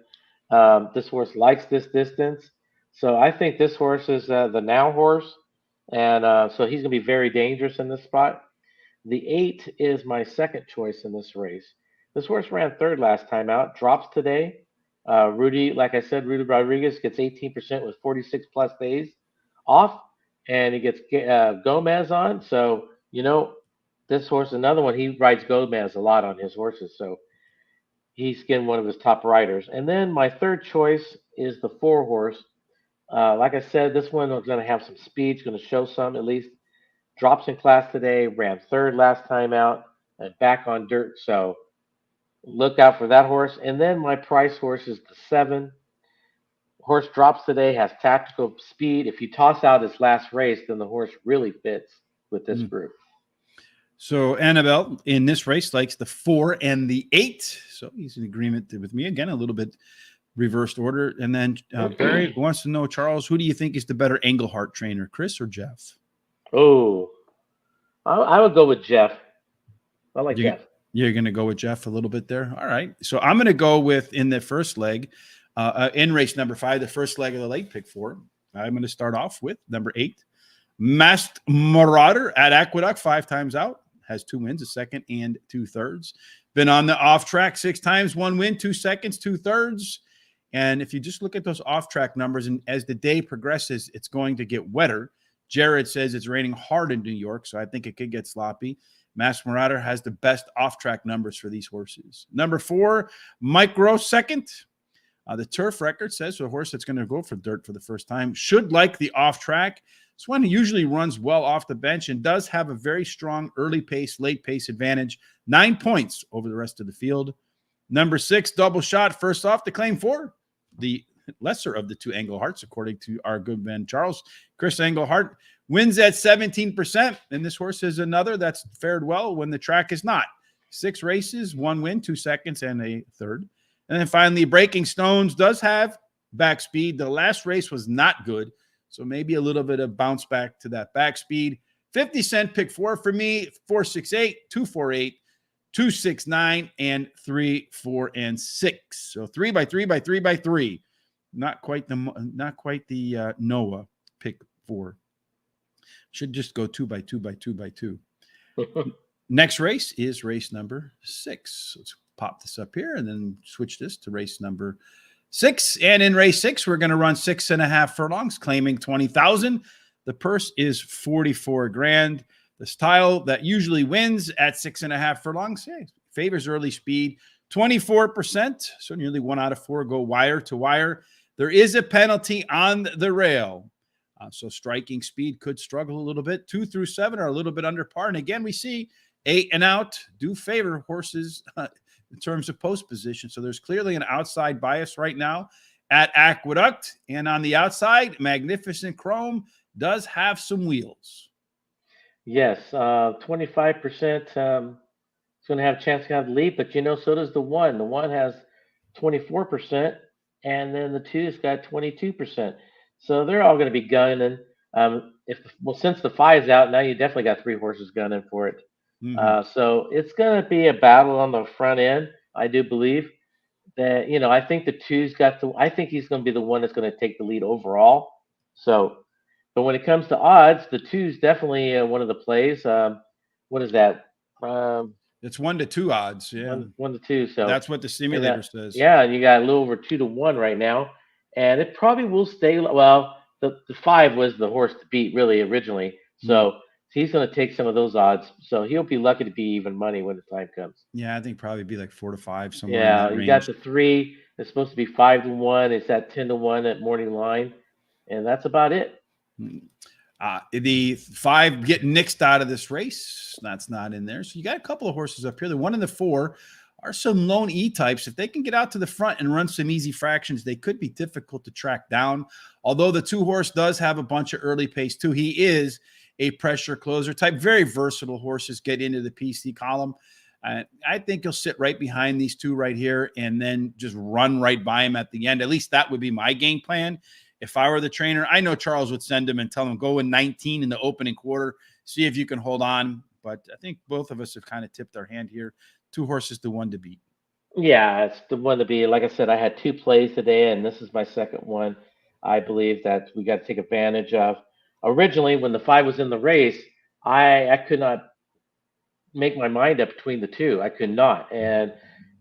This horse likes this distance, so I think this horse is the now horse, and so he's going to be very dangerous in this spot. The 8 is my second choice in this race. This horse ran 3rd last time out, drops today. Like I said, Rudy Rodriguez gets 18% with 46 plus days off, and he gets Gomez on. So, this horse, another one, he rides Gomez a lot on his horses. So he's getting one of his top riders. And then my third choice is the 4 horse. Like I said, this one is going to have some speed, it's going to show some at least. Drops in class today, ran 3rd last time out, and back on dirt. So look out for that horse. And then my price horse is the 7. Horse drops today, has tactical speed. If you toss out his last race, then the horse really fits. with this
Mm.
group.
So Annabelle in this race likes the 4 and the 8. So he's in agreement with me again, a little bit reversed order. And then Barry wants to know, Charles, who do you think is the better Englehart trainer, Chris or Jeff?
Oh, I would go with Jeff. I like
You,
Jeff.
you're going to go with Jeff a little bit there. All right. So I'm going to go with in the first leg, in race number 5, the first leg of the late pick 4. I'm going to start off with number 8, Masked Marauder at Aqueduct, 5 times out. Has 2 wins, a second and 2/3. Been on the off track 6 times, 1 win, 2 seconds, 2/3. And if you just look at those off track numbers, and as the day progresses, it's going to get wetter. Jared says it's raining hard in New York, so I think it could get sloppy. Masked Marauder has the best off track numbers for these horses. Number 4, Micro second. The turf record says a horse that's going to go for dirt for the first time should like the off track. This one usually runs well off the bench and does have a very strong early pace, late pace advantage. 9 points over the rest of the field. Number 6, Double Shot, first off to claim 4. The lesser of the 2 Engleharts, according to our good man Charles. Chris Englehart wins at 17%. And this horse is another that's fared well when the track is not. 6 races, 1 win, 2 seconds, and a third. And then finally, Breaking Stones does have back speed. The last race was not good. So maybe a little bit of bounce back to that back speed. 50 cent pick 4 for me, 468, 248, 269, and 3, 4, and 6. So 3 by 3 by 3 by 3. Not quite the Noah pick 4. Should just go 2 by 2 by 2 by 2. Next race is race number 6. Let's pop this up here and then switch this to race number 6. And in race 6, we're going to run 6.5 furlongs, claiming 20,000. The purse is 44 grand. The style that usually wins at 6.5 furlongs favors early speed, 24%. So nearly 1 out of 4 go wire to wire. There is a penalty on the rail. So striking speed could struggle a little bit. 2 through 7 are a little bit under par. And again, we see 8 and out do favor horses in terms of post position. So there's clearly an outside bias right now at Aqueduct. And on the outside, Magnificent Chrome does have some wheels.
Yes, 25%. It's going to have a chance to have the lead, but so does the 1. The 1 has 24%, and then the 2's got 22%. So they're all going to be gunning. Since the 5's out, now you definitely got 3 horses gunning for it.
Mm-hmm.
So it's going to be a battle on the front end. I do believe that, I think the 2's I think he's going to be the one that's going to take the lead overall. So, but when it comes to odds, the 2's definitely one of the plays. What is that?
It's 1 to 2 odds. Yeah.
1 to 2. So
that's what the simulator says.
Yeah. And you got a little over 2 to 1 right now. And it probably will stay. Well, the 5 was the horse to beat really originally. So he's going to take some of those odds. So he'll be lucky to be even money when the time comes.
Yeah, I think probably be like 4 to 5 somewhere.
Yeah,
in that
you
range.
got the 3. It's supposed to be 5 to 1. It's at 10 to 1 at morning line, and that's about it.
The 5 getting nixed out of this race. That's not in there. So you got a couple of horses up here. The 1 and the 4 are some lone E types. If they can get out to the front and run some easy fractions, they could be difficult to track down. Although the 2 horse does have a bunch of early pace too. He is a pressure closer type. Very versatile horses get into the PC column. I think he'll sit right behind these 2 right here and then just run right by him at the end. At least that would be my game plan. If I were the trainer, I know Charles would send him and tell him, go in 19 in the opening quarter, see if you can hold on. But I think both of us have kind of tipped our hand here. 2 horses to 1 to beat.
Yeah, it's the one to beat. Like I said, I had 2 plays today, and this is my second one. I believe that we got to take advantage of. Originally, when the 5 was in the race, I could not make my mind up between the 2. I could not. And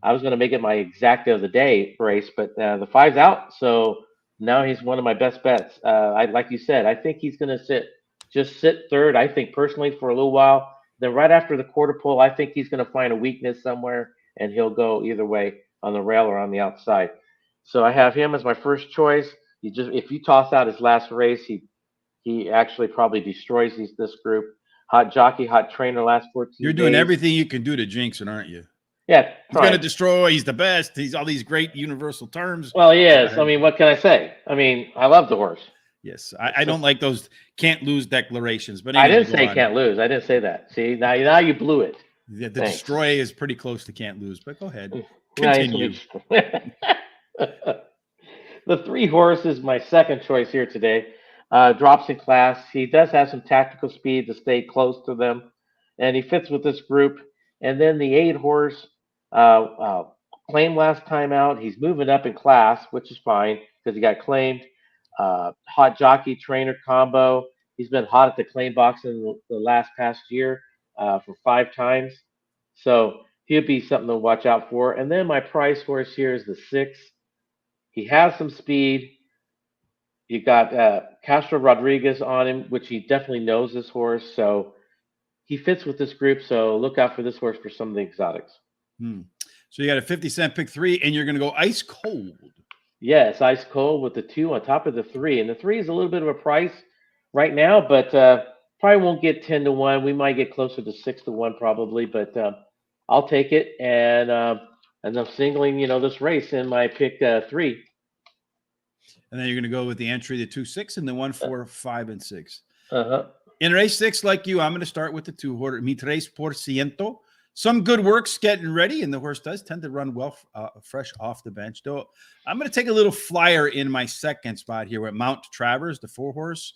I was going to make it my exact of the day race, but the 5's out. So now he's one of my best bets. Like you said, I think he's going to sit third, I think personally, for a little while. Then right after the quarter pole, I think he's going to find a weakness somewhere, and he'll go either way on the rail or on the outside. So I have him as my first choice. If you toss out his last race, he actually probably destroys this group. Hot jockey, hot trainer, last 14
You're doing
days.
everything you can do to jinx it, aren't you?
Yeah.
He's going to destroy. He's the best. He's all these great universal terms.
Well, he is. I mean, what can I say? I mean, I love the horse.
Yes, I don't like those can't lose declarations. But
I
anyway,
didn't
go
say
on.
can't lose. I didn't say that. See, now you blew it.
The
Thanks.
destroy is pretty close to can't lose. But go ahead,
Nice to
continue.
meet you. The 3 horse is my second choice here today. Drops in class. He does have some tactical speed to stay close to them, and he fits with this group. And then the 8 horse, claimed last time out. He's moving up in class, which is fine because he got claimed. Hot jockey trainer combo. He's been hot at the claim box in the last past year for 5 times. So he'll be something to watch out for. And then my price horse here is the 6. He has some speed. You got Castro Rodriguez on him, which he definitely knows this horse. So he fits with this group. So look out for this horse for some of the exotics.
So you got a 50-cent pick 3, and you're going to go ice cold.
Yes, ice cold with the 2 on top of the 3. And the 3 is a little bit of a price right now, but probably won't get 10 to 1. We might get closer to 6 to 1 probably, but I'll take it. And I'm singling, this race in my pick 3.
And then you're going to go with the entry, the 2, 6, and the 1, 4, 5, and 6.
Uh-huh.
In race 6, like you, I'm going to start with the 2 horse, Mi 3%. Some good works getting ready, and the horse does tend to run well fresh off the bench. Though I'm going to take a little flyer in my second spot here with Mount Travers, the 4 horse.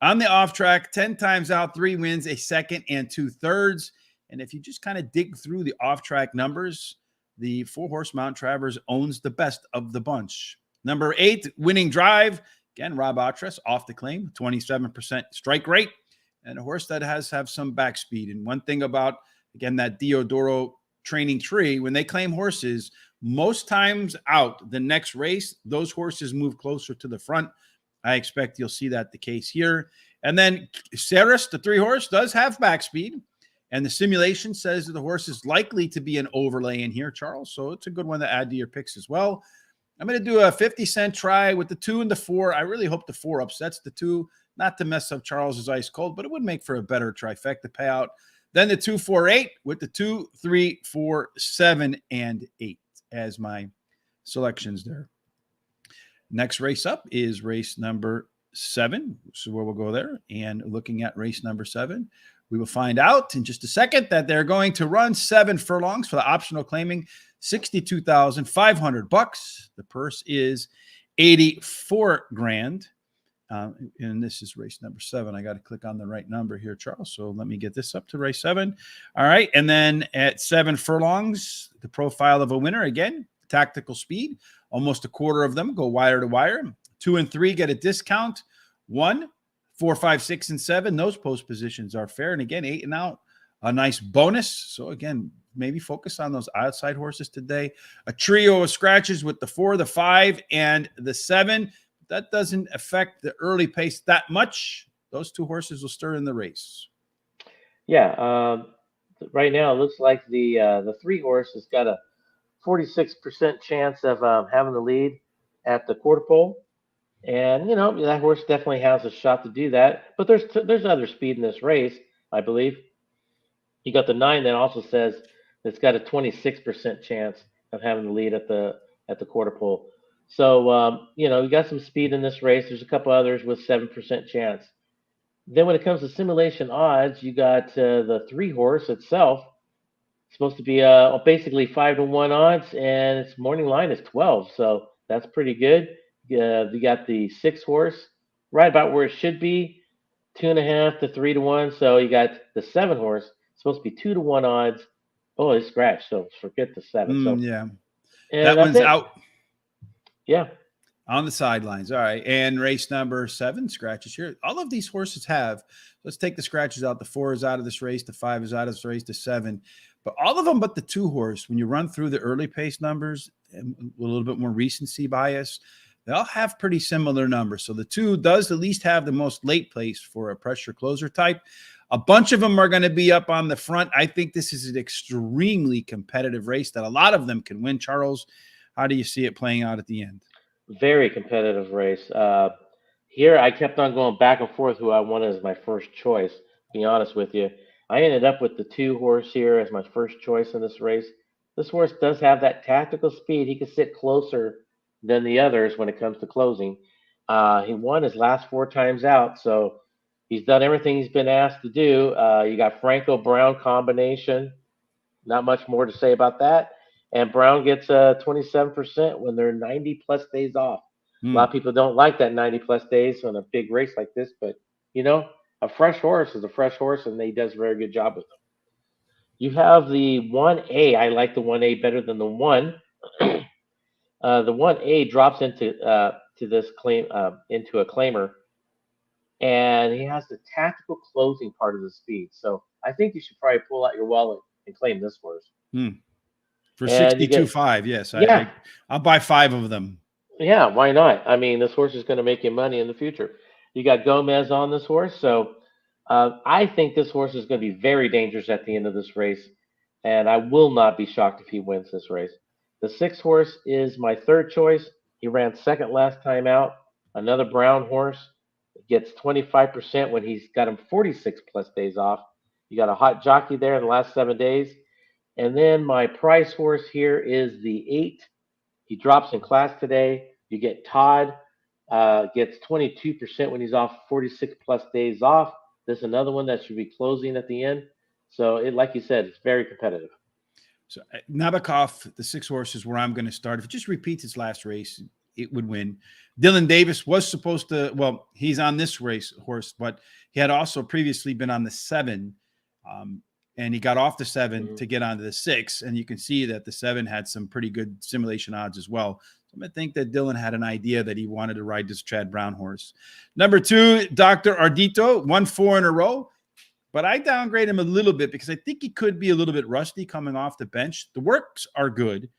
On the off track, 10 times out, 3 wins, a second and 2/3. And if you just kind of dig through the off track numbers, the 4 horse Mount Travers owns the best of the bunch. Number 8, Winning Drive. Again, Rob Otras off the claim, 27% strike rate, and a horse that have some back speed. And one thing about, again, that Diodoro training tree, when they claim horses, most times out the next race, those horses move closer to the front. I expect you'll see that the case here. And then Ceres, the 3 horse, does have back speed. And the simulation says that the horse is likely to be an overlay in here, Charles. So it's a good one to add to your picks as well. I'm going to do a 50-cent try with the 2 and the 4. I really hope the 4 upsets the 2, not to mess up Charles's ice cold, but it would make for a better trifecta payout. Then the 2, 4, 8 with the 2, 3, 4, 7, and 8 as my selections there. Next race up is race number 7. So where we'll go there. And looking at race number 7, we will find out in just a second that they're going to run 7 furlongs for the optional claiming $62,500. The purse is $84,000. And this is race number 7. I got to click on the right number here, Charles. So let me get this up to race 7. All right. And then at 7 furlongs, the profile of a winner again, tactical speed. Almost a quarter of them go wire to wire. 2 and 3 get a discount. 1, 4, 5, 6, and 7. Those post positions are fair. And again, 8 and out, a nice bonus. So again, maybe focus on those outside horses today. A trio of scratches with the 4, the 5, and the 7. That doesn't affect the early pace that much. Those 2 horses will stir in the race.
Yeah. Right now, it looks like the 3 horse has got a 46% chance of having the lead at the quarter pole. And, that horse definitely has a shot to do that. But there's other speed in this race, I believe. You got the 9 that also says it's got a 26% chance of having the lead at the quarter pole. So, you got some speed in this race. There's a couple others with 7% chance. Then when it comes to simulation odds, you got the 3 horse itself. It's supposed to be basically 5 to 1 odds, and its morning line is 12. So that's pretty good. You got the 6 horse right about where it should be, 2.5 to 3 to 1. So you got the 7 horse, supposed to be 2 to 1 odds. Oh, it's scratched. So forget the 7. So
Yeah.
and
That one's out.
Yeah.
On the sidelines. All right. And race number 7, scratches here. All of these horses have. Let's take the scratches out. The 4 is out of this race. The 5 is out of this race. The 7. But all of them but the 2 horse, when you run through the early pace numbers and a little bit more recency bias, they all have pretty similar numbers. So the 2 does at least have the most late place for a pressure closer type. A bunch of them are going to be up on the front. I think this is an extremely competitive race that a lot of them can win. Charles, how do you see it playing out at the end?
Very competitive race. Here, I kept on going back and forth who I wanted as my first choice, to be honest with you. I ended up with the 2 horse here as my first choice in this race. This horse does have that tactical speed. He can sit closer than the others when it comes to closing. He won his last 4 times out, so he's done everything he's been asked to do. You got Franco Brown combination. Not much more to say about that. And Brown gets 27% when they're 90 plus days off. A lot
Hmm.
of people don't like that 90 plus days on a big race like this, but you know, a fresh horse is a fresh horse, and he does a very good job with them. You have the 1A. I like the 1A better than the 1. The 1A drops into to this claim into a claimer, and he has the tactical closing part of the speed. So I think you should probably pull out your wallet and claim this horse.
Hmm. For
And you get
62.5, yes,
yeah,
I'll buy 5 of them.
yeah, why not? I mean, this horse is going to make you money in the future. You got Gomez on this horse, so I think this horse is going to be very dangerous at the end of this race, and I will not be shocked if he wins this race. The 6 horse is my third choice. He ran second last time out. Another brown horse gets 25% when he's got him 46 plus days off. You got a hot jockey there in the last 7 days. And then my price horse here is the 8. He drops in class today. You get Todd, gets 22% when he's off 46 plus days off. There's another one that should be closing at the end. So, like you said, it's very competitive.
So Nabokov, the 6 horses where I'm going to start. If it just repeats its last race, it would win. Dylan Davis was supposed to, well, he's on this race horse, but he had also previously been on the 7. And he got off the 7 to get onto the 6. And you can see that the 7 had some pretty good simulation odds as well. So I'm going to think that Dylan had an idea that he wanted to ride this Chad Brown horse. Number 2, Dr. Ardito, won 4 in a row. But I downgrade him a little bit because I think he could be a little bit rusty coming off the bench. The works are good.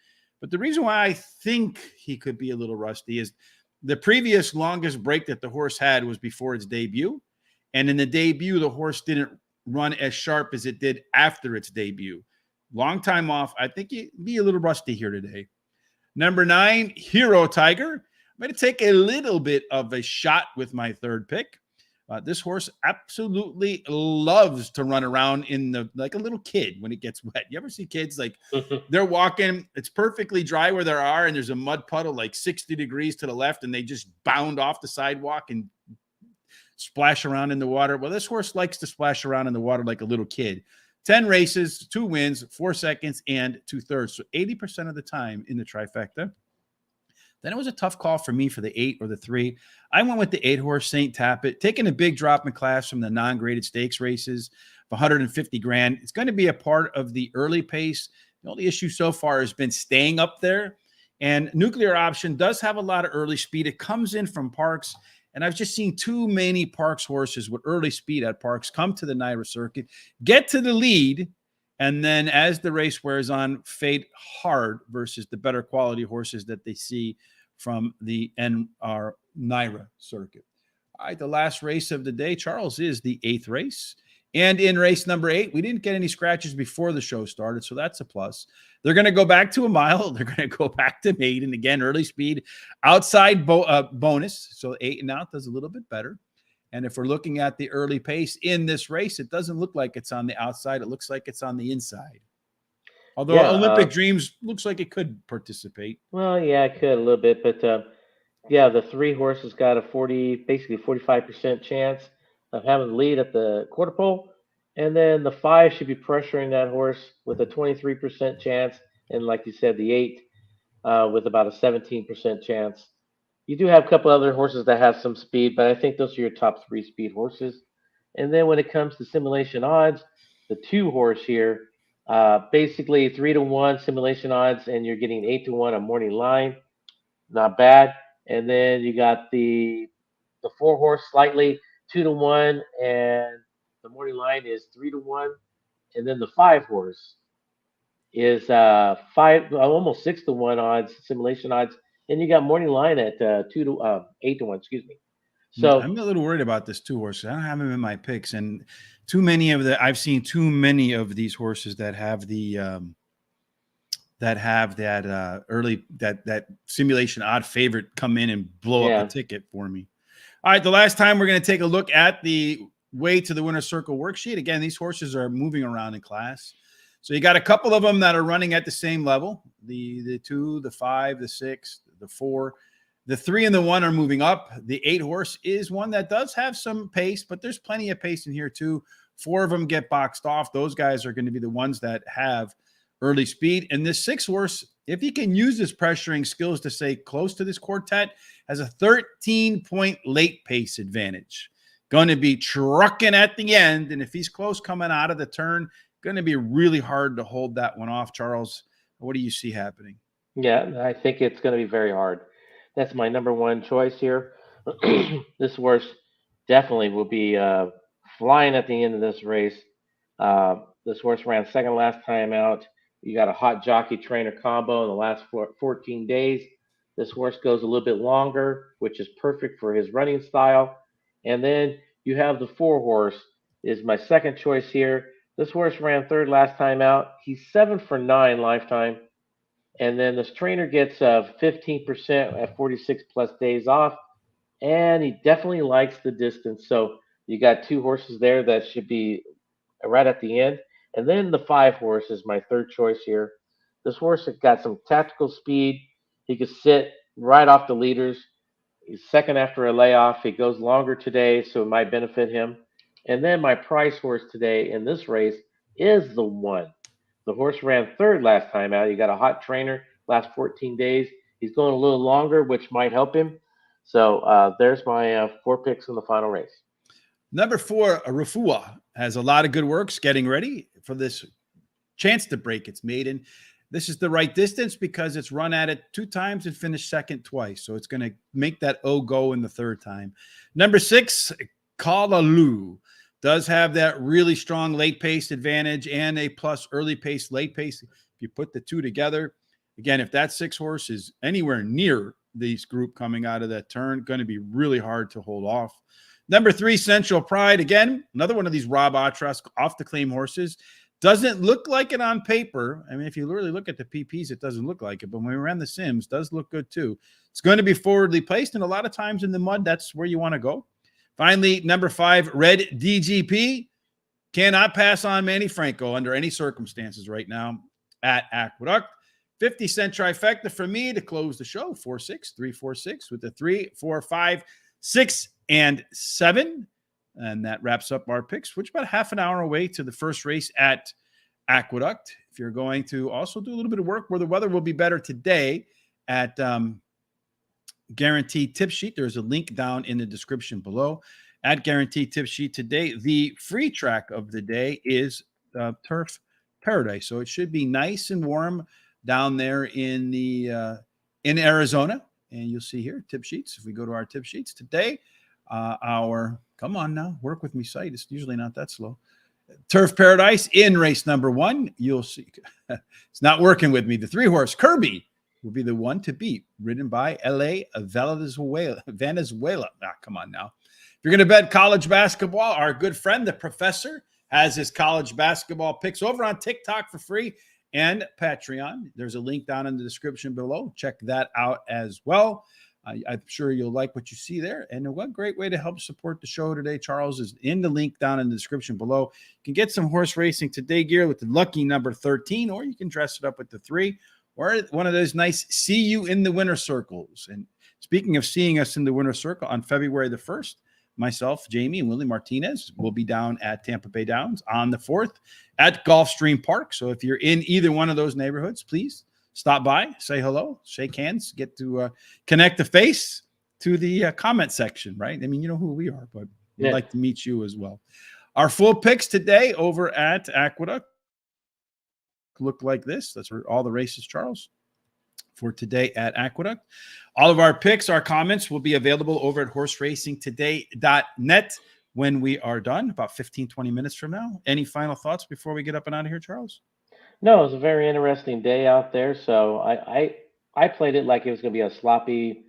But the reason why I think he could be a little rusty is the previous longest break that the horse had was before its debut. And in the debut, the horse didn't run as sharp as it did after its debut. Long time off. I think he'd be a little rusty here today. Number 9, Hero Tiger. I'm going to take a little bit of a shot with my third pick. This horse absolutely loves to run around like a little kid when it gets wet. You ever see kids like they're walking, it's perfectly dry where they are, and there's a mud puddle like 60 degrees to the left, and they just bound off the sidewalk and splash around in the water. Well, this horse likes to splash around in the water like a little kid. 10 races, 2 wins, 4 seconds, and 2/3. So 80% of the time in the trifecta. Then it was a tough call for me for the 8 or the 3. I went with the 8 horse, St. Tappet, taking a big drop in class from the non-graded stakes races of 150 grand. It's going to be a part of the early pace. The only issue so far has been staying up there. And Nuclear Option does have a lot of early speed. It comes in from Parks. And I've just seen too many Parks horses with early speed at Parks come to the NYRA circuit, get to the lead, and then as the race wears on, fade hard versus the better quality horses that they see from the NR NYRA circuit. All right, the last race of the day, Charles, is the 8th race. And in race number 8, we didn't get any scratches before the show started, so that's a plus. They're going to go back to a mile. They're going to go back to maiden. Again, early speed, outside bonus. So 8 and out does a little bit better. And if we're looking at the early pace in this race, it doesn't look like it's on the outside. It looks like it's on the inside. Although Olympic Dreams looks like it could participate.
Well, yeah, it could a little bit, but yeah, the 3 horses got a basically 45% chance of having the lead at the quarter pole, and then the 5 should be pressuring that horse with a 23% chance, and like you said, the 8 with about a 17% chance. You do have a couple other horses that have some speed, but I think those are your top 3 speed horses. And then when it comes to simulation odds, the 2 horse here, basically 3-1 simulation odds, and you're getting 8-1 on morning line. Not bad. And then you got the 4 horse slightly 2-1, and the morning line is 3-1. And then the 5 horse is almost 6-1 odds, simulation odds, and you got morning line at 8-1. Excuse me. So
I'm a little worried about this 2 horse. I don't have him in my picks, and I've seen too many of these horses that have that early that simulation odd favorite come in and blow up the ticket for me. All right, the last time we're going to take a look at the way to the winner's circle worksheet. Again, these horses are moving around in class. So you got a couple of them that are running at the same level. The 2, the 5, the 6, the 4. The 3 and the 1 are moving up. The 8 horse is one that does have some pace, but there's plenty of pace in here too. 4 of them get boxed off. Those guys are going to be the ones that have early speed. And this 6 horse, if he can use his pressuring skills to stay close to this quartet, has a 13-point late pace advantage. Going to be trucking at the end. And if he's close coming out of the turn, going to be really hard to hold that one off. Charles, what do you see happening?
Yeah, I think it's going to be very hard. That's my number one choice here. This horse definitely will be flying at the end of this race. This horse ran second last time out. You got a hot jockey trainer combo in the last 14 days. This horse goes a little bit longer, which is perfect for his running style. And then you have the 4 horse is my second choice here. This horse ran third last time out. He's 7 for 9 lifetime. And then this trainer gets 15% at 46 plus days off. And he definitely likes the distance. So you got 2 horses there that should be right at the end. And then the 5 horse is my third choice here. This horse has got some tactical speed. He could sit right off the leaders. He's second after a layoff. He goes longer today, so it might benefit him. And then my price horse today in this race is the 1. The horse ran third last time out. He got a hot trainer last 14 days. He's going a little longer, which might help him. So there's my 4 picks in the final race.
Number 4, Rafua, has a lot of good works getting ready for this chance to break its maiden. This is the right distance because it's run at it 2 times and finished second twice. So it's going to make that O go in the third time. Number 6, Kalalu, does have that really strong late pace advantage and a plus early pace, late pace. If you put the 2 together, again, if that 6 horse is anywhere near this group coming out of that turn, going to be really hard to hold off. Number 3, Central Pride. Again, another one of these Rob Atras off the claim horses. Doesn't look like it on paper. I mean, if you really look at the PPs, it doesn't look like it. But when we ran the sims, does look good too. It's going to be forwardly placed. And a lot of times in the mud, that's where you want to go. Finally, number 5, Red DGP. Cannot pass on Manny Franco under any circumstances right now at Aqueduct. 50-cent trifecta for me to close the show. 4-6, 3-4-6 with the 3, 4, 5, 6, and 7. And that wraps up our picks, which is about half an hour away to the first race at Aqueduct. If you're going to also do a little bit of work where the weather will be better today at Guaranteed Tip Sheet, there's a link down in the description below. At Guaranteed Tip Sheet today, the free track of the day is Turf Paradise. So it should be nice and warm down there in the in Arizona. And you'll see here tip sheets. If we go to our tip sheets today, come on now, work with me site. It's usually not that slow. Turf Paradise in race number 1. You'll see it's not working with me. The 3 horse Kirby will be the one to beat, ridden by LA Venezuela. Come on now. If you're going to bet college basketball, our good friend, the professor, has his college basketball picks over on TikTok for free and Patreon. There's a link down in the description below. Check that out as well. I'm sure you'll like what you see there. And one great way to help support the show today, Charles, is in the link down in the description below. You can get some horse racing today gear with the lucky number 13, or you can dress it up with the 3, or one of those nice see you in the winner circles. And speaking of seeing us in the winner circle, on February the 1st, myself, Jamie, and Willie Martinez will be down at Tampa Bay Downs on the 4th at Gulfstream Park. So if you're in either one of those neighborhoods, please stop by, say hello, shake hands, get to connect the face to the comment section, right? I mean, you know who we are, but we'd like to meet you as well. Our full picks today over at Aqueduct look like this. That's where all the races, Charles, for today at Aqueduct. All of our picks, our comments will be available over at horseracingtoday.net when we are done, about 15, 20 minutes from now. Any final thoughts before we get up and out of here, Charles?
No, it was a very interesting day out there. So I played it like it was going to be a sloppy,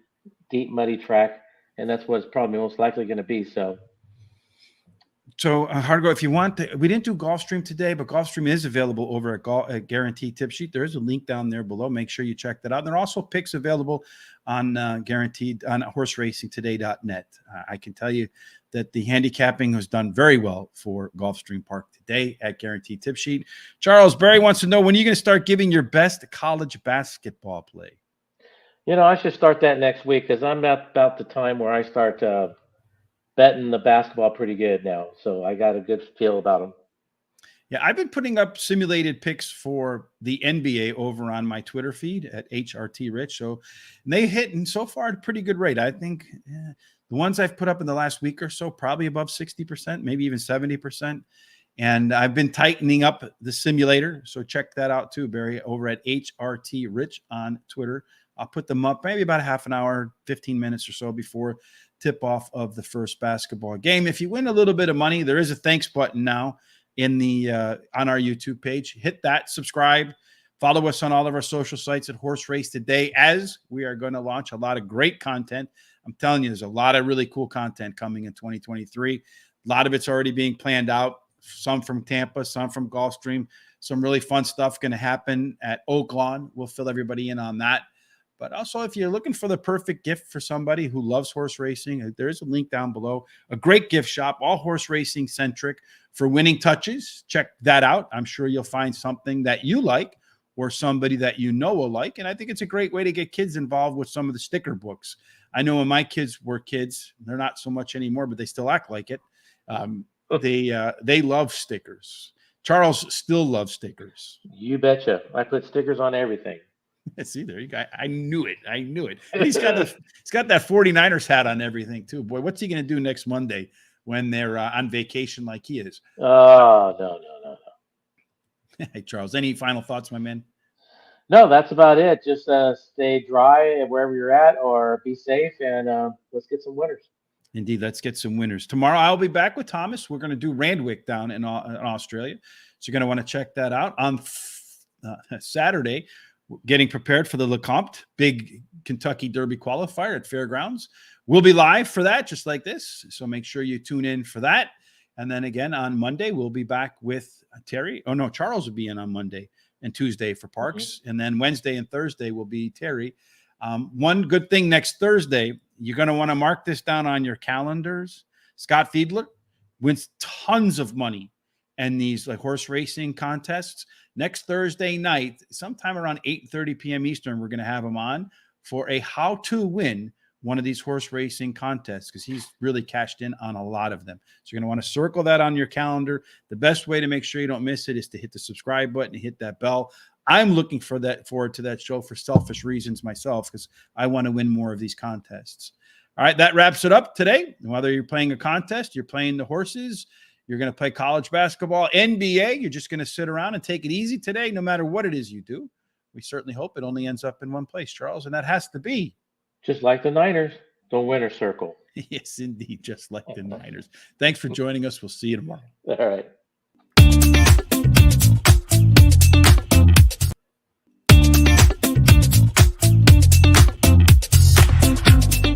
deep, muddy track, and that's what it's probably most likely going to be. So
Hargo, if you want, we didn't do Gulfstream today, but Gulfstream is available over at Guaranteed Tip Sheet. There is a link down there below. Make sure you check that out. And there are also picks available on Guaranteed on horseracingtoday.net. I can tell you that the handicapping was done very well for Gulfstream Park today at Guaranteed Tip Sheet. Charles Berry wants to know, when are you going to start giving your best college basketball play?
I should start that next week because I'm about the time where I start betting the basketball pretty good now. So I got a good feel about them.
Yeah, I've been putting up simulated picks for the NBA over on my Twitter feed at HRT Rich. So they hit, and so far, at a pretty good rate. I think the ones I've put up in the last week or so, probably above 60%, maybe even 70%. And I've been tightening up the simulator. So check that out too, Barry, over at HRT Rich on Twitter. I'll put them up maybe about a half an hour, 15 minutes or so before tip off of the first basketball game. If you win a little bit of money, there is a thanks button now in the on our YouTube page. Hit that, subscribe, follow us on all of our social sites at Horse Race Today, as we are going to launch a lot of great content. I'm telling you, there's a lot of really cool content coming in 2023. A lot of it's already being planned out. Some from Tampa, some from Gulfstream. Some really fun stuff going to happen at Oaklawn. We'll fill everybody in on that. But also, if you're looking for the perfect gift for somebody who loves horse racing, there is a link down below. A great gift shop, all horse racing centric for winning touches. Check that out. I'm sure you'll find something that you like or somebody that you know will like. And I think it's a great way to get kids involved with some of the sticker books. I know when my kids were kids, they're not so much anymore, but they still act like it. They love stickers. Charles still loves stickers.
You betcha. I put stickers on everything.
See, there you go. I knew it. I knew it. And he's got that 49ers hat on everything too. Boy, what's he going to do next Monday when they're on vacation like he is?
Oh, no.
Hey, Charles, any final thoughts, my man?
No, that's about it. Just stay dry wherever you're at, or be safe, and let's get some winners.
Indeed, let's get some winners. Tomorrow, I'll be back with Thomas. We're going to do Randwick down in Australia. So you're going to want to check that out. On Saturday, getting prepared for the Lecomte big Kentucky Derby qualifier at Fairgrounds. We'll be live for that, just like this. So make sure you tune in for that. And then again, on Monday, we'll be back with Terry. Oh, no, Charles will be in on Monday and Tuesday for Parks. Mm-hmm. And then Wednesday and Thursday will be Terry. One good thing next Thursday, you're going to want to mark this down on your calendars. Scott Fiedler wins tons of money in these like horse racing contests. Next Thursday night, sometime around 8:30 p.m. Eastern, we're going to have him on for a how to win one of these horse racing contests, because he's really cashed in on a lot of them. So you're going to want to circle that on your calendar. The best way to make sure you don't miss it is to hit the subscribe button and hit that bell. I'm looking forward to that show for selfish reasons myself, because I want to win more of these contests. All right, that wraps it up today. Whether you're playing a contest, you're playing the horses, you're going to play college basketball, NBA, you're just going to sit around and take it easy today, no matter what it is you do. We certainly hope it only ends up in one place, Charles, and that has to be
just like the Niners, the winner's circle.
Yes, indeed, just like the Niners. Thanks for joining us. We'll see you tomorrow.
All right.